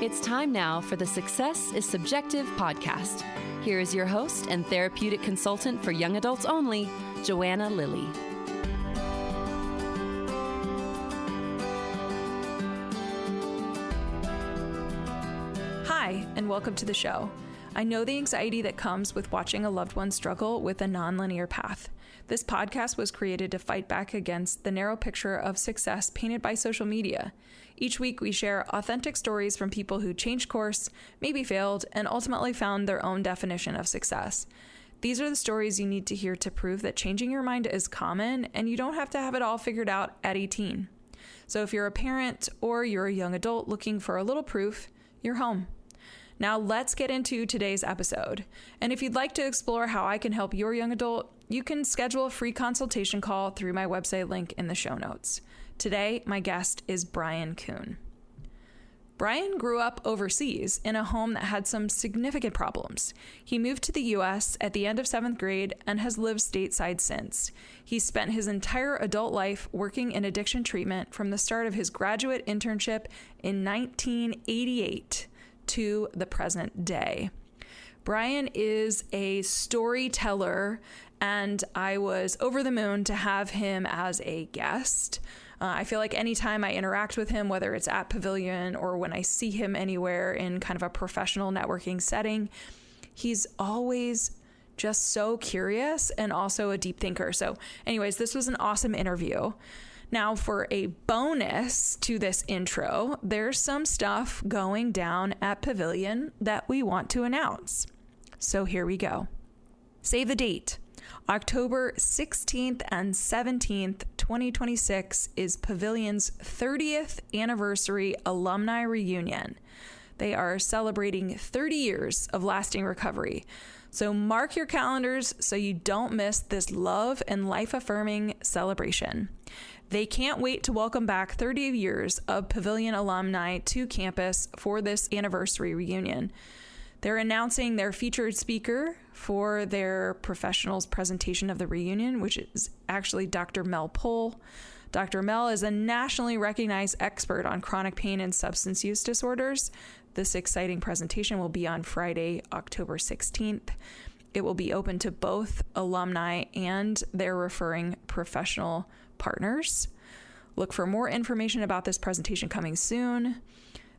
It's time now for the Success is Subjective podcast. Here is your host and therapeutic consultant for young adults only, Joanna Lilley. Hi, and welcome to the show. I know the anxiety that comes with watching a loved one struggle with a nonlinear path. This podcast was created to fight back against the narrow picture of success painted by social media. Each week, we share authentic stories from people who changed course, maybe failed, and ultimately found their own definition of success. These are the stories you need to hear to prove that changing your mind is common, and you don't have to have it all figured out at 18. So if you're a parent or you're a young adult looking for a little proof, you're home. Now let's get into today's episode. And if you'd like to explore how I can help your young adult, you can schedule a free consultation call through my website link in the show notes. Today, my guest is Brian Coon. Brian grew up overseas in a home that had some significant problems. He moved to the U.S. at the end of 7th grade and has lived stateside since. He spent his entire adult life working in addiction treatment from the start of his graduate internship in 1988 to the present day. Brian is a storyteller, and I was over the moon to have him as a guest. I feel like anytime I interact with him, whether it's at Pavilion or when I see him anywhere in kind of a professional networking setting, he's always just so curious and also a deep thinker. So anyways, this was an awesome interview. Now, for a bonus to this intro, there's some stuff going down at Pavilion that we want to announce. So here we go. Save the date. October 16th and 17th, 2026 is Pavilion's 30th anniversary alumni reunion. They are celebrating 30 years of lasting recovery. So mark your calendars so you don't miss this love and life-affirming celebration. They can't wait to welcome back 30 years of Pavilion alumni to campus for this anniversary reunion. They're announcing their featured speaker for their professionals presentation of the reunion, which is actually Dr. Mel Pohl. Dr. Mel is a nationally recognized expert on chronic pain and substance use disorders. This exciting presentation will be on Friday, October 16th. It will be open to both alumni and their referring professional partners. Look for more information about this presentation coming soon.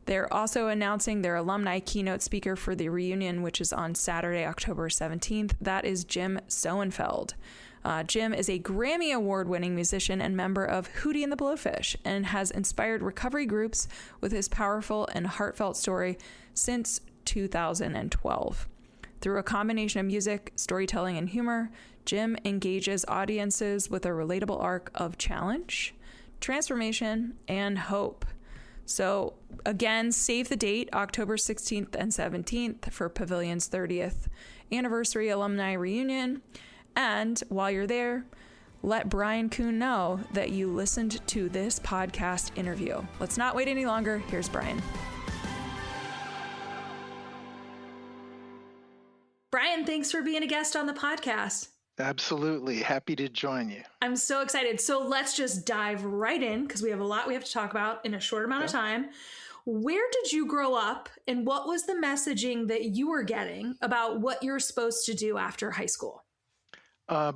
They're also announcing their alumni keynote speaker for the reunion, which is on Saturday, October 17th. That is Jim Soenfeld. Jim is a Grammy Award-winning musician and member of Hootie and the Blowfish and has inspired recovery groups with his powerful and heartfelt story since 2012. Through a combination of music, storytelling, and humor, Jim engages audiences with a relatable arc of challenge, transformation, and hope. So again, save the date, October 16th and 17th for Pavilion's 30th anniversary alumni reunion. And while you're there, let Brian Coon know that you listened to this podcast interview. Let's not wait any longer. Here's Brian. Brian, thanks for being a guest on the podcast. Absolutely. Happy to join you. I'm so excited. So let's just dive right in because we have a lot we have to talk about in a short amount of time. Where did you grow up and what was the messaging that you were getting about what you're supposed to do after high school?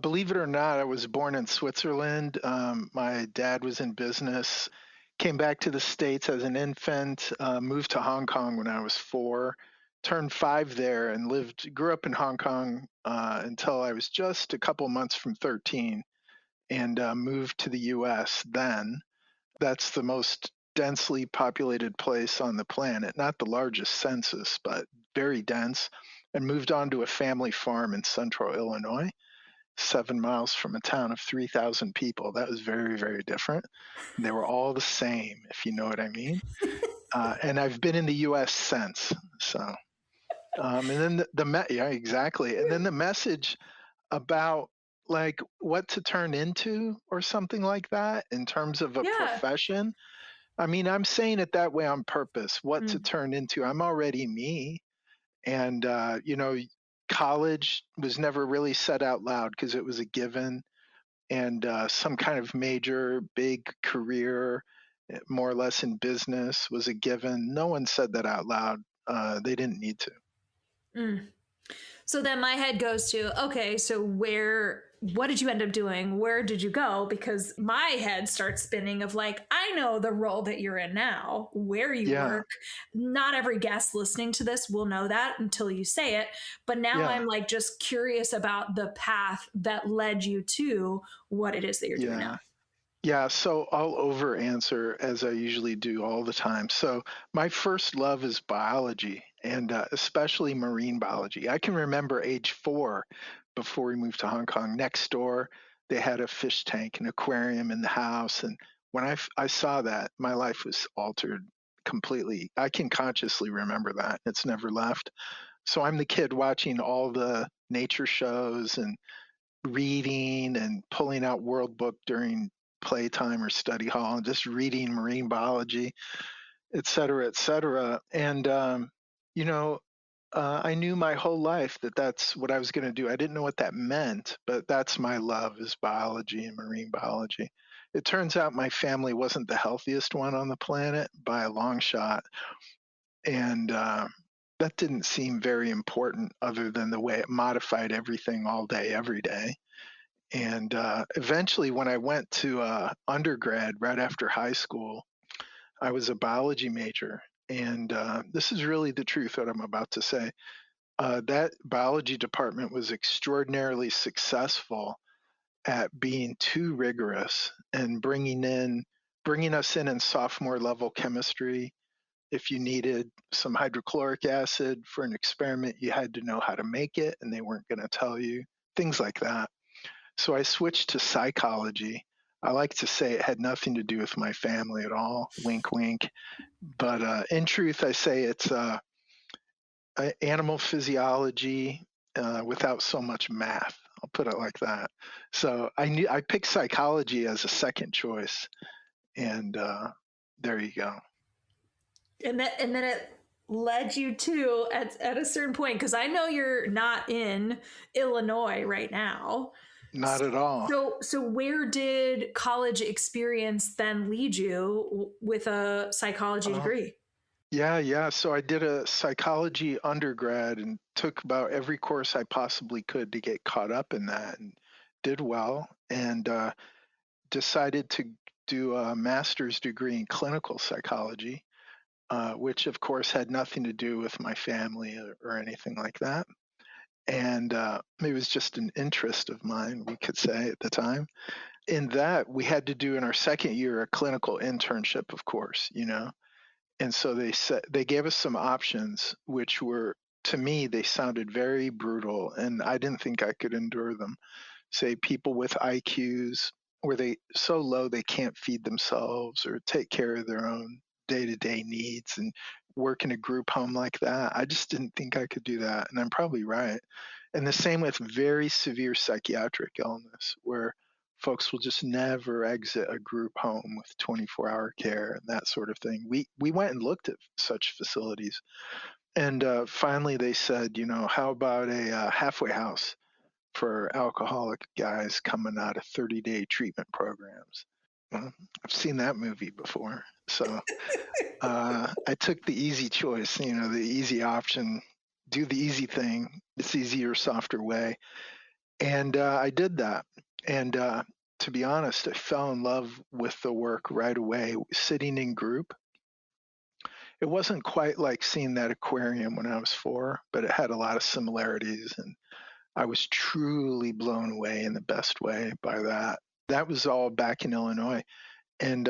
Believe it or not, I was born in Switzerland. My dad was in business, came back to the States as an infant, moved to Hong Kong when I was 4, turned 5 there and grew up in Hong Kong until I was just a couple months from 13 and moved to the U.S. then. That's the most densely populated place on the planet, not the largest census, but very dense, and moved on to a family farm in central Illinois, 7 miles from a town of 3,000 people. That was very, very different. They were all the same, if you know what I mean. And I've been in the U.S. since. So, and then yeah, exactly. And then the message about like what to turn into or something like that in terms of a profession. I mean, I'm saying it that way on purpose, what to turn into. I'm already me. And, college was never really said out loud because it was a given, and some kind of major, big career more or less in business was a given. No one said that out loud. They didn't need to. Mm. So then my head goes to, okay, so what did you end up doing? Where did you go? Because my head starts spinning of like, I know the role that you're in now, where you Yeah. work. Not every guest listening to this will know that until you say it. But now Yeah. I'm like just curious about the path that led you to what it is that you're doing now. Yeah, so I'll over answer as I usually do all the time. So my first love is biology, and especially marine biology. I can remember age 4 before we moved to Hong Kong. Next door, they had a fish tank, an aquarium in the house. And when I saw that, my life was altered completely. I can consciously remember that. It's never left. So I'm the kid watching all the nature shows and reading and pulling out World Book during playtime or study hall and just reading marine biology, et cetera, et cetera. And, you know, I knew my whole life that that's what I was going to do. I didn't know what that meant, but that's my love is biology and marine biology. It turns out my family wasn't the healthiest one on the planet by a long shot. And that didn't seem very important other than the way it modified everything all day, every day. And eventually, when I went to undergrad right after high school, I was a biology major. And this is really the truth, what I'm about to say. That biology department was extraordinarily successful at being too rigorous and bringing us in sophomore level chemistry. If you needed some hydrochloric acid for an experiment, you had to know how to make it, and they weren't going to tell you, things like that. So I switched to psychology. I like to say it had nothing to do with my family at all, wink, wink. But in truth, I say it's animal physiology without so much math. I'll put it like that. So I picked psychology as a second choice, and there you go. And then it led you to at a certain point, because I know you're not in Illinois right now. Not at all. So where did college experience then lead you with a psychology degree? Yeah. So I did a psychology undergrad and took about every course I possibly could to get caught up in that, and did well, and decided to do a master's degree in clinical psychology, which of course had nothing to do with my family or anything like that. And it was just an interest of mine, we could say at the time. In that, we had to do in our second year a clinical internship, of course, And so they gave us some options, which were, to me, they sounded very brutal, and I didn't think I could endure them. Say people with IQs where they so low they can't feed themselves or take care of their own day-to-day needs and work in a group home like that. I just didn't think I could do that, and I'm probably right. And the same with very severe psychiatric illness where folks will just never exit a group home with 24-hour care and that sort of thing. We went and looked at such facilities, and finally they said, how about a halfway house for alcoholic guys coming out of 30-day treatment programs? Well, I've seen that movie before, so I took the easy choice, the easy option, do the easy thing. It's easier, softer way, and I did that. And to be honest, I fell in love with the work right away, sitting in group. It wasn't quite like seeing that aquarium when I was 4, but it had a lot of similarities. And I was truly blown away in the best way by that. That was all back in Illinois. And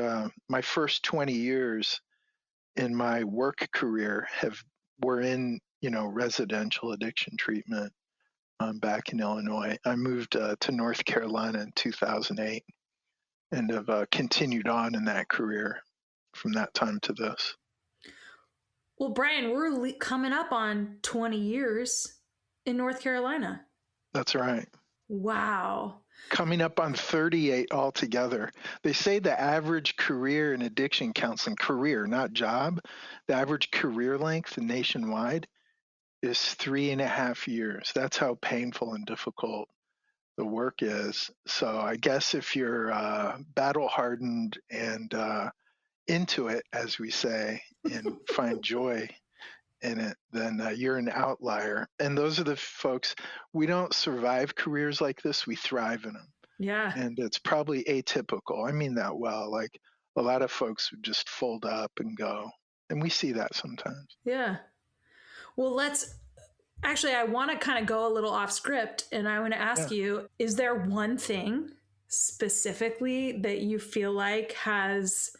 my first 20 years in my work career were in, residential addiction treatment back in Illinois. I moved to North Carolina in 2008 and have continued on in that career from that time to this. Well, Brian, we're coming up on 20 years in North Carolina. That's right. Wow. Coming up on 38 altogether. They say the average career in addiction counseling, career, not job, the average career length nationwide is 3.5 years. That's how painful and difficult the work is. So I guess if you're battle hardened and into it, as we say, and find joy in it, then you're an outlier. And those are the folks, we don't survive careers like this, we thrive in them. Yeah. And it's probably atypical. I mean that well. Like a lot of folks would just fold up and go. And we see that sometimes. Yeah. Well, I want to kind of go a little off script, and I want to ask you, is there one thing specifically that you feel like has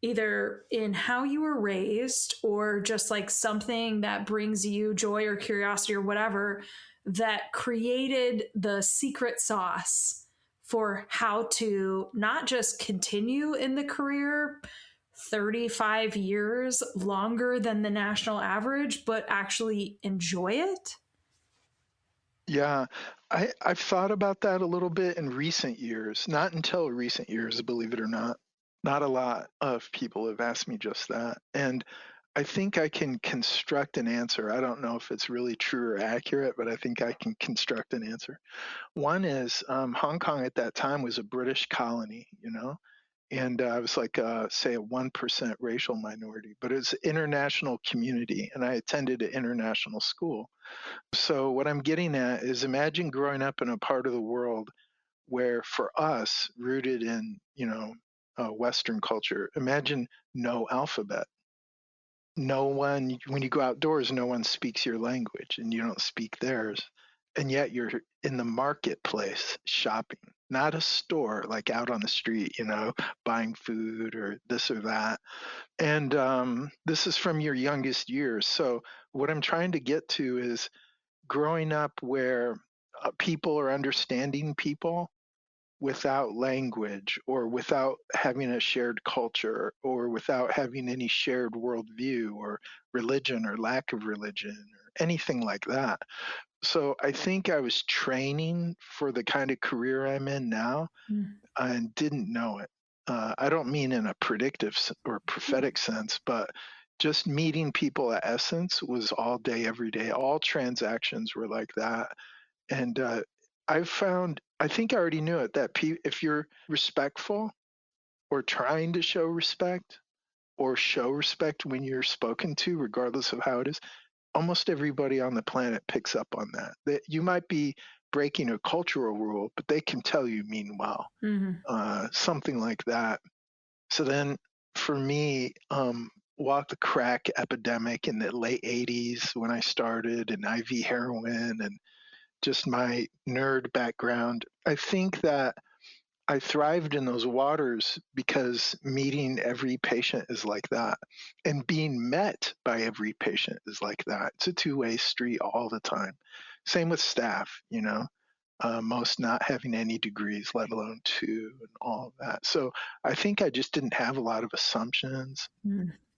either in how you were raised or just like something that brings you joy or curiosity or whatever that created the secret sauce for how to not just continue in the career 35 years longer than the national average, but actually enjoy it? Yeah, I've thought about that a little bit in recent years, not until recent years, believe it or not. Not a lot of people have asked me just that. And I think I can construct an answer. I don't know if it's really true or accurate, but I think I can construct an answer. One is Hong Kong at that time was a British colony, and I was like, say, a 1% racial minority, but it's an international community, and I attended an international school. So what I'm getting at is imagine growing up in a part of the world where for us, rooted in, Western culture, imagine no alphabet. No one, when you go outdoors, no one speaks your language and you don't speak theirs. And yet you're in the marketplace shopping, not a store like out on the street, buying food or this or that. And this is from your youngest years. So what I'm trying to get to is growing up where people are understanding people without language or without having a shared culture or without having any shared worldview or religion or lack of religion or anything like that. So I think I was training for the kind of career I'm in now and didn't know it. I don't mean in a predictive or prophetic sense, but just meeting people at Essence was all day, every day. All transactions were like that. And I think I already knew it, that if you're respectful or trying to show respect or show respect when you're spoken to, regardless of how it is, almost everybody on the planet picks up on that. That you might be breaking a cultural rule, but they can tell you mean well, something like that. So then for me, walk the crack epidemic in the late 80s when I started, and IV heroin and just my nerd background, I think that I thrived in those waters because meeting every patient is like that. And being met by every patient is like that. It's a two-way street all the time. Same with staff, most not having any degrees, let alone two, and all of that. So I think I just didn't have a lot of assumptions.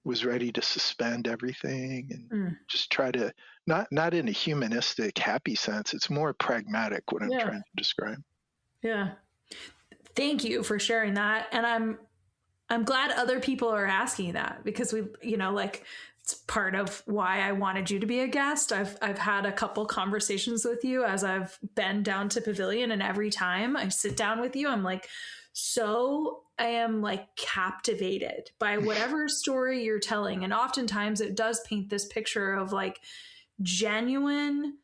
Was ready to suspend everything and just try to not in a humanistic happy sense. It's more pragmatic what I'm trying to describe. Yeah. Thank you for sharing that. And I'm glad other people are asking that, because it's part of why I wanted you to be a guest. I've had a couple conversations with you as I've been down to Pavilion, and every time I sit down with you, I'm like, I am like captivated by whatever story you're telling. And oftentimes it does paint this picture of like genuine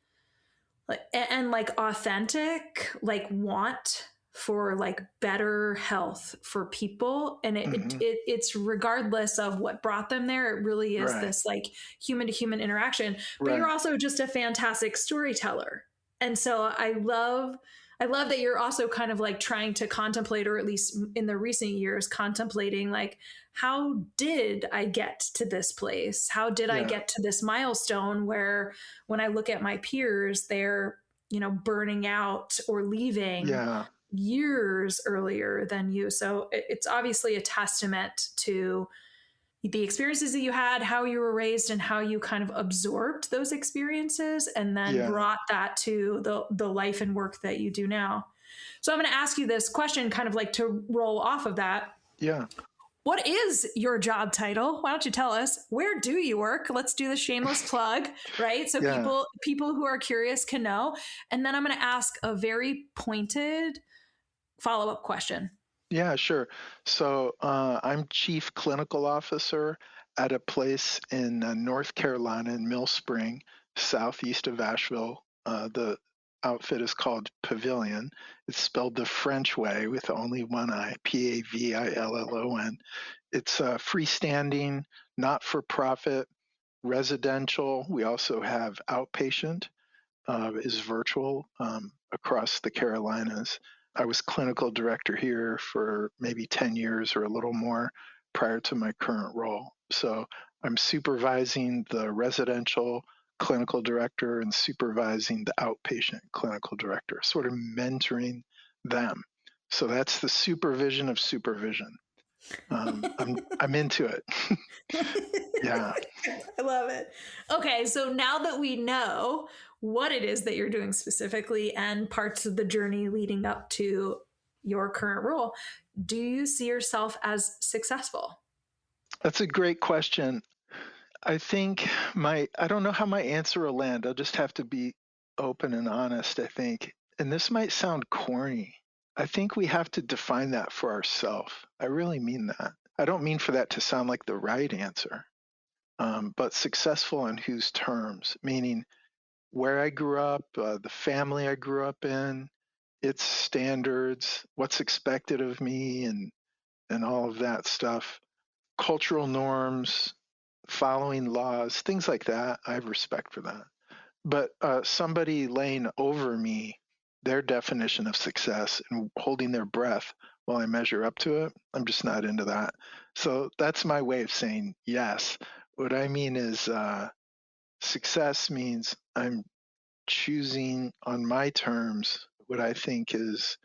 and like authentic, like want for like better health for people. And it's regardless of what brought them there. It really is this like human to human interaction, but you're also just a fantastic storyteller. And so I love that you're also kind of like trying to contemplate, or at least in the recent years, contemplating like, how did I get to this place? How did I get to this milestone where when I look at my peers, they're, burning out or leaving years earlier than you. So it's obviously a testament to the experiences that you had, how you were raised, and how you kind of absorbed those experiences and then brought that to the life and work that you do now. So I'm going to ask you this question kind of like to roll off of that. Yeah. What is your job title? Why don't you tell us? Where do you work? Let's do the shameless plug, right? So people who are curious can know. And then I'm going to ask a very pointed follow-up question. Yeah, sure. So I'm chief clinical officer at a place in North Carolina in Mill Spring, southeast of Asheville. The outfit is called Pavilion. It's spelled the French way with only one I, Pavillon. It's freestanding, not for profit, residential. We also have outpatient, is virtual across the Carolinas. I was clinical director here for maybe 10 years or a little more prior to my current role. So I'm supervising the residential clinical director and supervising the outpatient clinical director, sort of mentoring them. So that's the supervision of supervision. I'm into it. Yeah. I love it. Okay, so now that we know what it is that you're doing specifically and parts of the journey leading up to your current role, do you see yourself as successful? That's a great question. I think I don't know how my answer will land. I'll just have to be open and honest, I think. And this might sound corny. I think we have to define that for ourselves. I really mean that. I don't mean for that to sound like the right answer, but successful on whose terms, meaning where I grew up, the family I grew up in, its standards, what's expected of me, and all of that stuff, cultural norms, following laws, things like that. I have respect for that. But somebody laying over me, their definition of success and holding their breath while I measure up to it, I'm just not into that. So that's my way of saying yes. What I mean is success means I'm choosing on my terms what I think is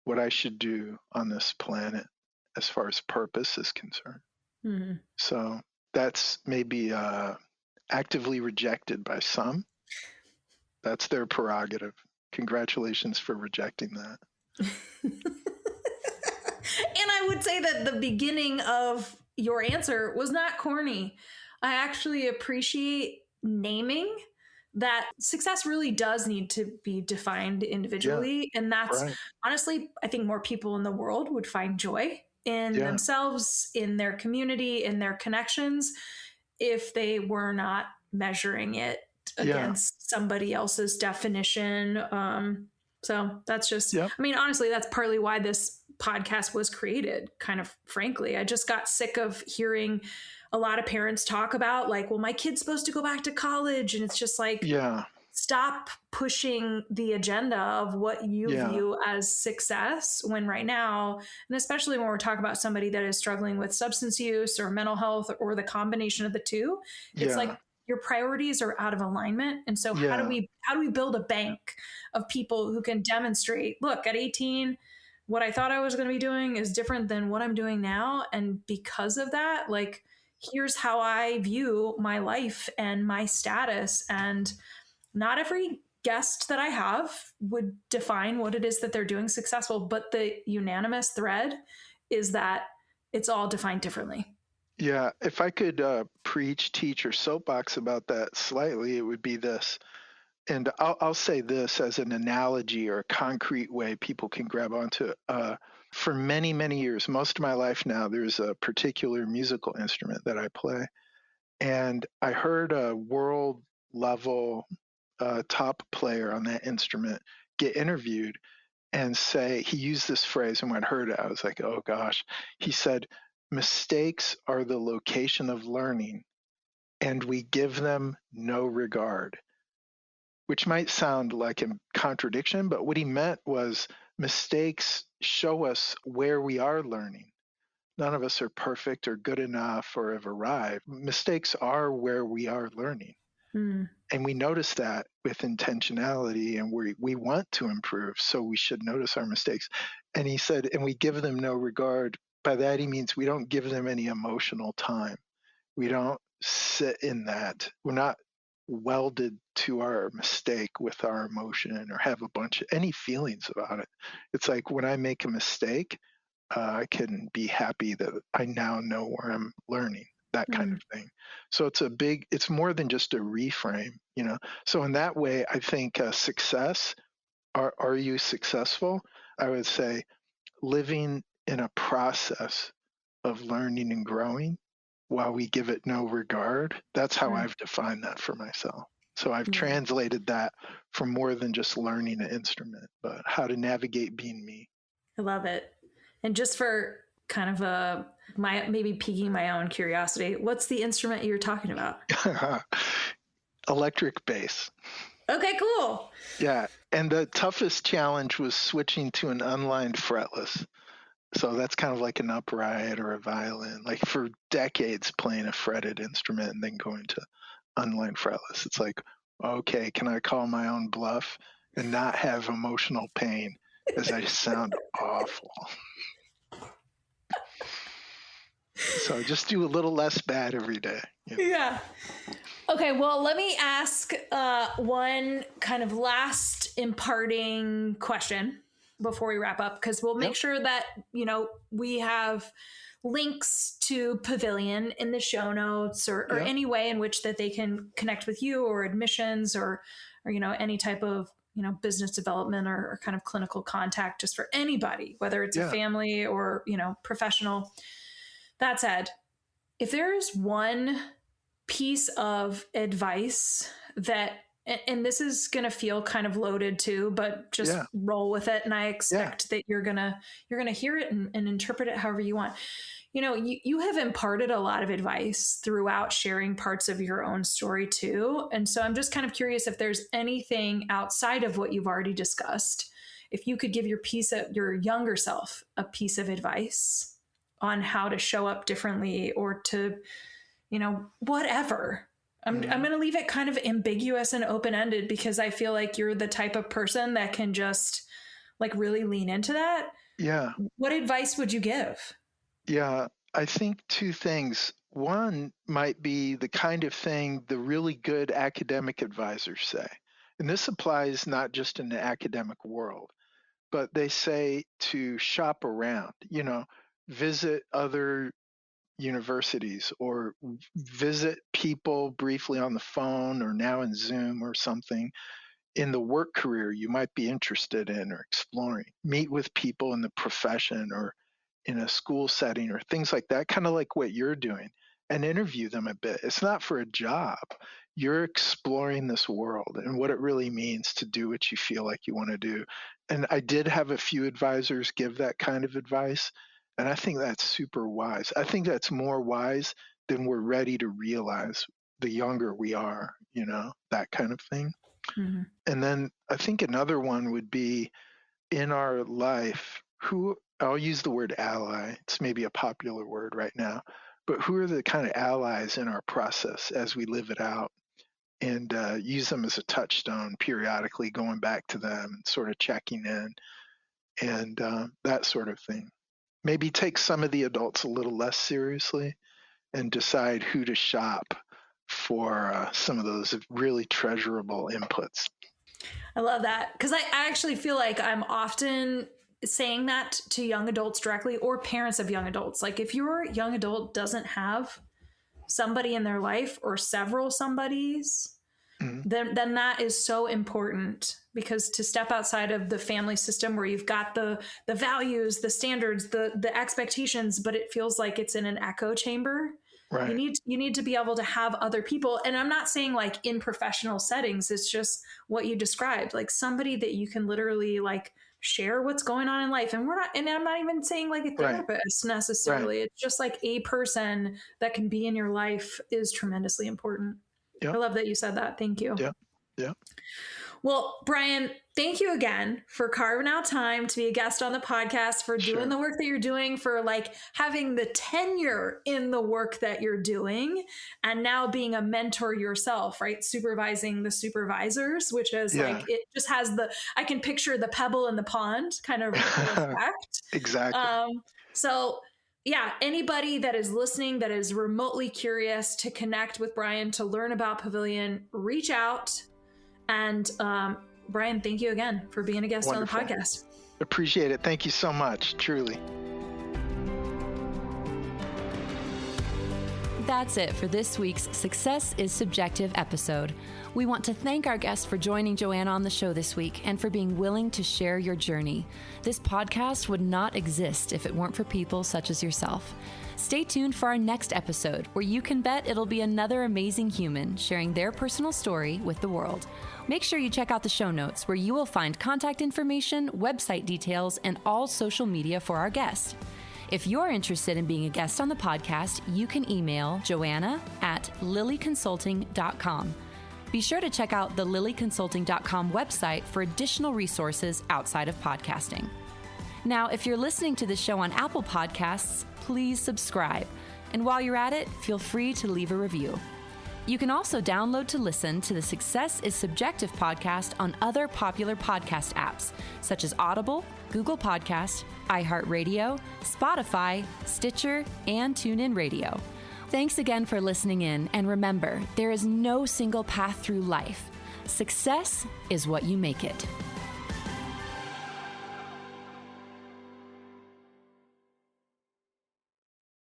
what I should do on this planet as far as purpose is concerned. Mm-hmm. So that's maybe actively rejected by some. That's their prerogative. Congratulations for rejecting that. And I would say that the beginning of your answer was not corny. I actually appreciate naming that success really does need to be defined individually. Yeah, And that's right. honestly, I think more people in the world would find joy in Yeah, themselves, in their community, in their connections, if they were not measuring it yeah, against somebody else's definition. So that's just, yep, I mean, honestly, that's partly why this podcast was created, kind of frankly. I just got sick of hearing a lot of parents talk about, like, well, my kid's supposed to go back to college. And it's just like, yeah, stop pushing the agenda of what you yeah, view as success when right now, and especially when we're talking about somebody that is struggling with substance use or mental health or the combination of the two, it's like yeah, your priorities are out of alignment. And so yeah, how do we build a bank of people who can demonstrate, look, at 18, what I thought I was going to be doing is different than what I'm doing now, and because of that, like, here's how I view my life and my status. And not every guest that I have would define what it is that they're doing successful, but the unanimous thread is that it's all defined differently. yeah. If I could preach, teach, or soapbox about that slightly, it would be this. And I'll say this as an analogy or a concrete way people can grab onto it. For many, many years, most of my life now, there's a particular musical instrument that I play. And I heard a world level top player on that instrument get interviewed and say, he used this phrase, and when I heard it, I was like, oh gosh. He said, mistakes are the location of learning, and we give them no regard, which might sound like a contradiction, but what he meant was mistakes show us where we are learning. None of us are perfect or good enough or have arrived. Mistakes are where we are learning. Mm. And we notice that with intentionality, and we want to improve, so we should notice our mistakes. And he said, and we give them no regard. By that, he means we don't give them any emotional time. We don't sit in that. We're not welded to our mistake with our emotion or have a bunch of any feelings about it. It's like when I make a mistake, I can be happy that I now know where I'm learning, that kind Mm. of thing. So it's more than just a reframe, you know. So in that way, I think success, are you successful? I would say living in a process of learning and growing while we give it no regard. That's how I've defined that for myself. So I've translated that from more than just learning an instrument, but how to navigate being me. I love it. And just for kind of maybe piquing my own curiosity, what's the instrument you're talking about? Electric bass. Okay, cool. Yeah. And the toughest challenge was switching to an unlined fretless. So that's kind of like an upright or a violin, like for decades playing a fretted instrument and then going to unlined fretless. It's like, okay, can I call my own bluff and not have emotional pain as I sound awful? So just do a little less bad every day. You know? Yeah. Okay, well, let me ask one kind of last imparting question before we wrap up, because we'll make sure that, we have links to Pavilion in the show notes or any way in which that they can connect with you, or admissions or any type of, business development or kind of clinical contact just for anybody, whether it's a family or, professional. That said, if there's one piece of advice that, and this is going to feel kind of loaded too, but just roll with it. And I expect that you're going to hear it and interpret it however you want. You have imparted a lot of advice throughout sharing parts of your own story too. And so I'm just kind of curious if there's anything outside of what you've already discussed, if you could give your younger self a piece of advice on how to show up differently or to, whatever. I'm going to leave it kind of ambiguous and open-ended, because I feel like you're the type of person that can just like really lean into that. Yeah. What advice would you give? Yeah, I think two things. One might be the kind of thing the really good academic advisors say. And this applies not just in the academic world, but they say to shop around, visit other universities or visit people briefly on the phone or now in Zoom or something in the work career you might be interested in or exploring. Meet with people in the profession or in a school setting or things like that, kind of like what you're doing, and interview them a bit. It's not for a job. You're exploring this world and what it really means to do what you feel like you want to do. And I did have a few advisors give that kind of advice. And I think that's super wise. I think that's more wise than we're ready to realize the younger we are, that kind of thing. Mm-hmm. And then I think another one would be in our life, I'll use the word ally. It's maybe a popular word right now, but who are the kind of allies in our process as we live it out, and use them as a touchstone periodically, going back to them and sort of checking in and that sort of thing. Maybe take some of the adults a little less seriously and decide who to shop for some of those really treasurable inputs. I love that, because I actually feel like I'm often saying that to young adults directly, or parents of young adults. Like, if your young adult doesn't have somebody in their life or several somebodies, then that is so important, because to step outside of the family system where you've got the values, the standards, the expectations, but it feels like it's in an echo chamber. Right. You need to be able to have other people. And I'm not saying like in professional settings, it's just what you described, like somebody that you can literally like share what's going on in life. And I'm not even saying like a therapist necessarily. Right. It's just like a person that can be in your life is tremendously important. Yep. I love that you said that. Thank you. Yeah. Yeah. Well, Brian, thank you again for carving out time to be a guest on the podcast, for doing the work that you're doing, for like having the tenure in the work that you're doing, and now being a mentor yourself, right? Supervising the supervisors, which is like, it just has I can picture the pebble in the pond kind of effect. Exactly. So yeah, anybody that is listening that is remotely curious to connect with Brian, to learn about Pavilion, reach out. And Brian, thank you again for being a guest Wonderful. On the podcast. Appreciate it. Thank you so much, truly. That's it for this week's Success is Subjective episode. We want to thank our guest for joining Joanna on the show this week and for being willing to share your journey. This podcast would not exist if it weren't for people such as yourself. Stay tuned for our next episode, where you can bet it'll be another amazing human sharing their personal story with the world. Make sure you check out the show notes, where you will find contact information, website details, and all social media for our guest. If you're interested in being a guest on the podcast, you can email joanna@lilleyconsulting.com. Be sure to check out the lilleyconsulting.com website for additional resources outside of podcasting. Now, if you're listening to the show on Apple Podcasts, please subscribe. And while you're at it, feel free to leave a review. You can also download to listen to the Success is Subjective podcast on other popular podcast apps, such as Audible, Google Podcast, iHeartRadio, Spotify, Stitcher, and TuneIn Radio. Thanks again for listening in, and remember, there is no single path through life. Success is what you make it.